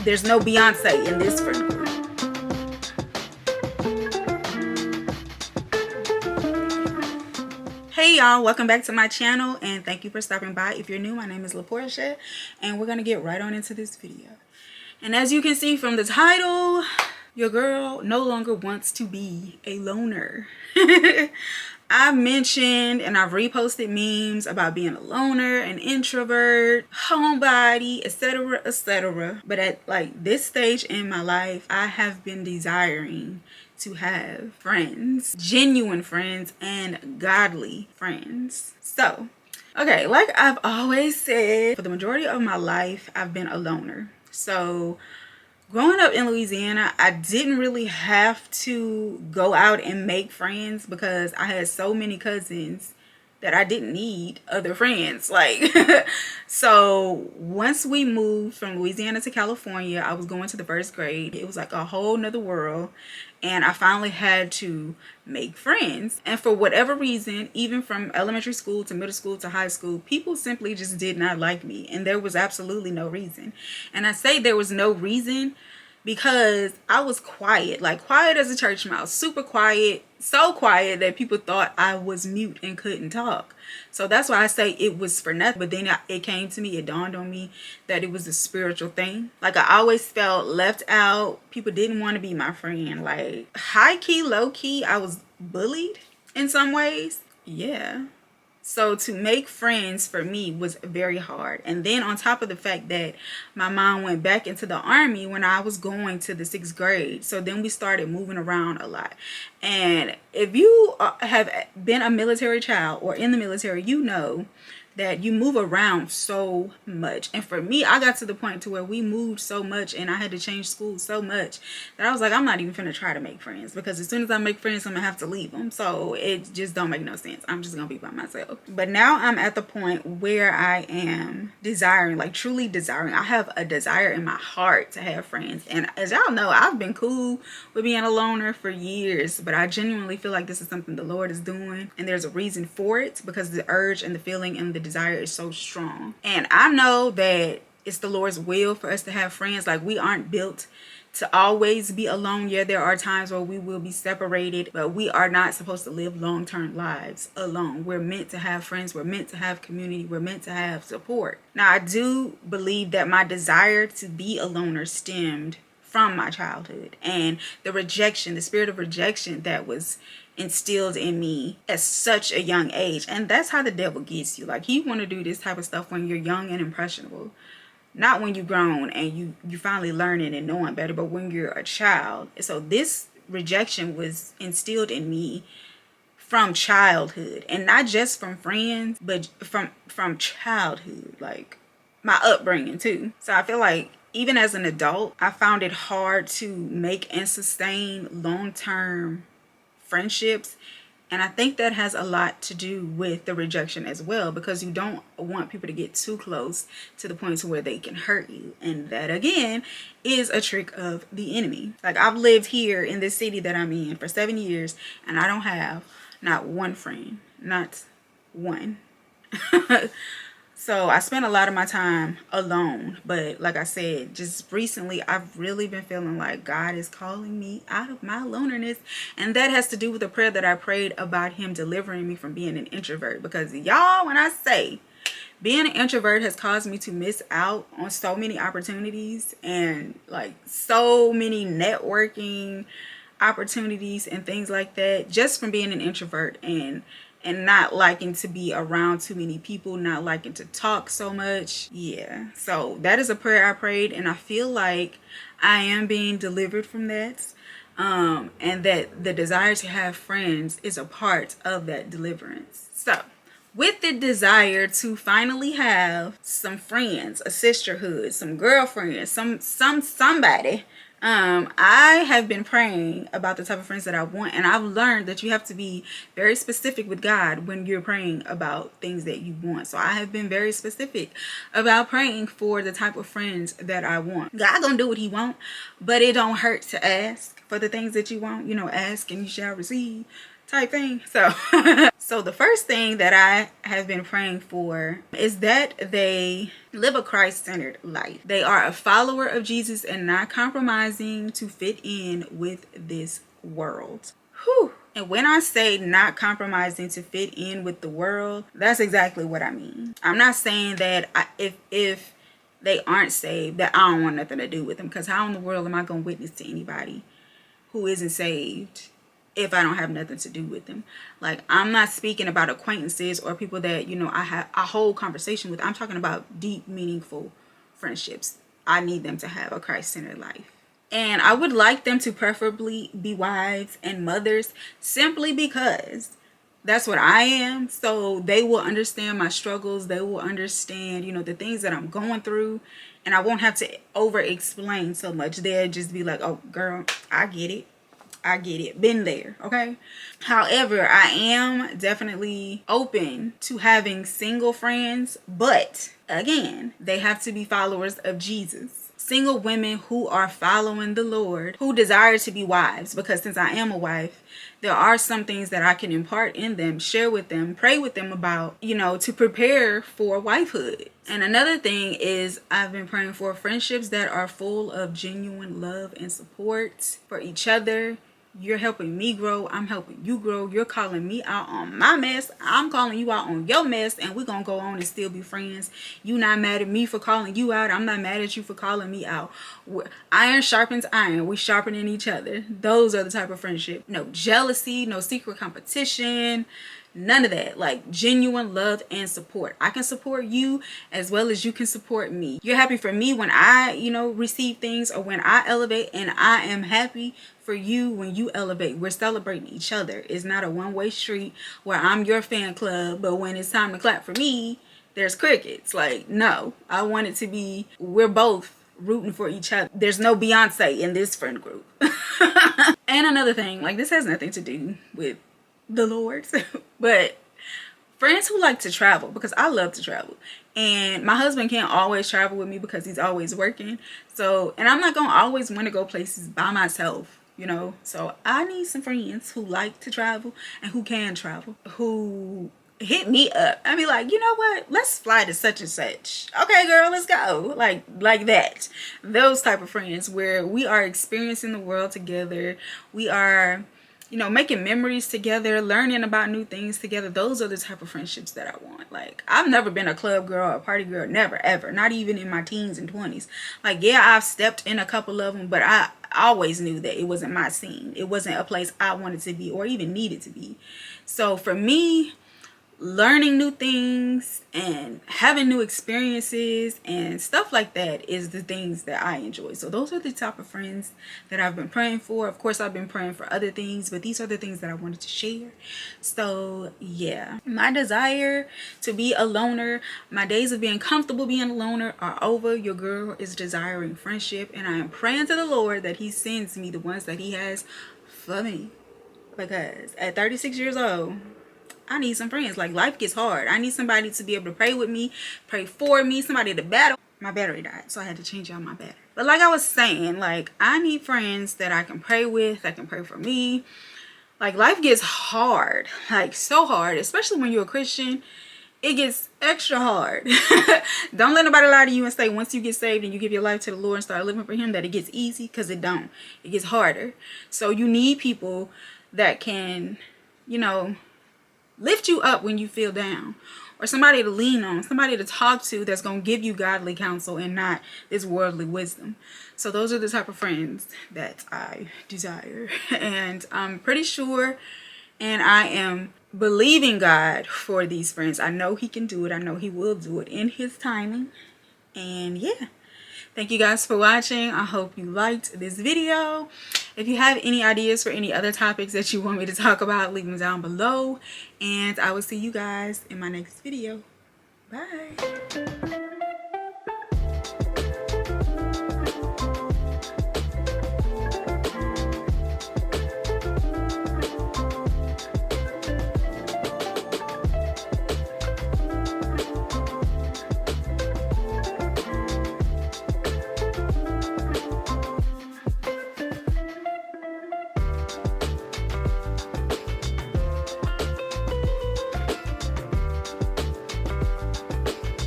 There's no Beyonce in this friend group. Hey y'all, welcome back to my channel and thank you for stopping by. If you're new, my name is LaPortia and we're gonna get right on into this video. And as you can see from the title, your girl no longer wants to be a loner. I've mentioned and I've reposted memes about being a loner, an introvert, homebody, etc, etc. But at like this stage in my life, I have been desiring to have friends, genuine friends and godly friends. So, okay, like I've always said, for the majority of my life, I've been a loner. So growing up in Louisiana, I didn't really have to go out and make friends because I had so many cousins that I didn't need other friends. Like, so once we moved from Louisiana to California, I was going to the first grade. It was like a whole nother world. And I finally had to make friends. And for whatever reason, even from elementary school to middle school to high school, people simply just did not like me. And there was absolutely no reason. And I say there was no reason because I was quiet, like quiet as a church mouse, super quiet, so quiet that people thought I was mute and couldn't talk. So that's why I say it was for nothing. But then it came to me, it dawned on me that it was a spiritual thing. Like I always felt left out. People didn't want to be my friend. Like high key, low key, I was bullied in some ways. Yeah. So to make friends for me was very hard. And then on top of the fact that my mom went back into the army when I was going to the 6th grade. So then we started moving around a lot. And if you have been a military child or in the military, you know that you move around so much. And for me, I got to the point to where we moved so much and I had to change schools so much that I was like, I'm not even gonna try to make friends because as soon as I make friends, I'm gonna have to leave them. So it just don't make no sense. I'm just gonna be by myself. But now I'm at the point where I am desiring, like truly desiring. I have a desire in my heart to have friends. And as y'all know, I've been cool with being a loner for years, but I genuinely feel like this is something the Lord is doing and there's a reason for it because the urge and the feeling and the desire is so strong. And I know that it's the Lord's will for us to have friends. Like we aren't built to always be alone. Yeah, there are times where we will be separated, but we are not supposed to live long-term lives alone. We're meant to have friends. We're meant to have community. We're meant to have support. Now, I do believe that my desire to be a loner stemmed from my childhood and the rejection, the spirit of rejection that was instilled in me at such a young age. And that's how the devil gets you. Like he want to do this type of stuff when you're young and impressionable, not when you're grown and you finally learning and knowing better, but when you're a child. So this rejection was instilled in me from childhood, and not just from friends, but from childhood, like my upbringing too. So I feel like even as an adult, I found it hard to make and sustain long-term friendships. And I think that has a lot to do with the rejection as well, because you don't want people to get too close to the point to where they can hurt you. And that again is a trick of the enemy. Like I've lived here in this city that I'm in for 7 years and I don't have not one friend, not one. So I spent a lot of my time alone. But like I said, just recently, I've really been feeling like God is calling me out of my lonerness. And that has to do with the prayer that I prayed about him delivering me from being an introvert. Because y'all, when I say being an introvert has caused me to miss out on so many opportunities and like so many networking opportunities and things like that, just from being an introvert and not liking to be around too many people, not liking to talk so much. Yeah, so that is a prayer I prayed, and I feel like I am being delivered from that, and that the desire to have friends is a part of that deliverance. So with the desire to finally have some friends, a sisterhood, some girlfriends, somebody, I have been praying about the type of friends that I want, and I've learned that you have to be very specific with God when you're praying about things that you want. So I have been very specific about praying for the type of friends that I want. God gonna do what he want, but it don't hurt to ask for the things that you want. You know, ask and you shall receive type thing. So so the first thing that I have been praying for is that they live a Christ-centered life. They are a follower of Jesus and not compromising to fit in with this world. Whew. And when I say not compromising to fit in with the world, that's exactly what I mean. I'm not saying that if they aren't saved, that I don't want nothing to do with them, because how in the world am I going to witness to anybody who isn't saved if I don't have nothing to do with them? Like, I'm not speaking about acquaintances or people that, you know, I have a whole conversation with. I'm talking about deep, meaningful friendships. I need them to have a Christ-centered life. And I would like them to preferably be wives and mothers, simply because that's what I am. So they will understand my struggles. They will understand, you know, the things that I'm going through. And I won't have to over explain so much. They'll just be like, oh, girl, I get it. I get it. Been there. Okay. However, I am definitely open to having single friends. But again, they have to be followers of Jesus. Single women who are following the Lord, who desire to be wives, because since I am a wife, there are some things that I can impart in them, share with them, pray with them about, you know, to prepare for wifehood. And another thing is I've been praying for friendships that are full of genuine love and support for each other. You're helping me grow. I'm helping you grow. You're calling me out on my mess. I'm calling you out on your mess. And we're going to go on and still be friends. You not mad at me for calling you out. I'm not mad at you for calling me out. Iron sharpens iron. We sharpening each other. Those are the type of friendship. No jealousy. No secret competition. None of that. Like, genuine love and support. I can support you as well as you can support me. You're happy for me when I, you know, receive things, or when I elevate, and I am happy for you when you elevate. We're celebrating each other. It's not a one-way street where I'm your fan club, but when it's time to clap for me, there's crickets. Like, no, I want it to be, we're both rooting for each other. There's no Beyonce in this friend group. And another thing, like, this has nothing to do with the Lord, but friends who like to travel, because I love to travel, and my husband can't always travel with me because he's always working. So, and I'm not gonna always want to go places by myself, you know. So I need some friends who like to travel and who can travel, who hit me up. I be like, you know what, let's fly to such and such. Okay, girl, let's go. Like that. Those type of friends where we are experiencing the world together. We are, you know, making memories together, learning about new things together. Those are the type of friendships that I want. Like, I've never been a club girl or a party girl. Never, ever. Not even in my teens and 20s. Like, yeah, I've stepped in a couple of them, but I always knew that it wasn't my scene. It wasn't a place I wanted to be or even needed to be. So for me, learning new things and having new experiences and stuff like that is the things that I enjoy. So those are the type of friends that I've been praying for. Of course, I've been praying for other things, but these are the things that I wanted to share. So yeah, my desire to be a loner, my days of being comfortable being a loner are over. Your girl is desiring friendship, and I am praying to the Lord that he sends me the ones that he has for me, because at 36 years old, I need some friends. Like, life gets hard. I need somebody to be able to pray with me, pray for me, somebody to battle. My battery died, so I had to change out my battery. But like I was saying, like, I need friends that I can pray with, that can pray for me. Like, life gets hard, like so hard, especially when you're a Christian. It gets extra hard. Don't let nobody lie to you and say once you get saved and you give your life to the Lord and start living for him that it gets easy, because it don't. It gets harder. So you need people that can, you know, lift you up when you feel down, or somebody to lean on, somebody to talk to that's going to give you godly counsel and not this worldly wisdom. So those are the type of friends that I desire, and I'm pretty sure, and I am believing God for these friends. I know he can do it. I know he will do it in his timing. And yeah, thank you guys for watching. I hope you liked this video. If you have any ideas for any other topics that you want me to talk about, leave them down below. And I will see you guys in my next video. Bye.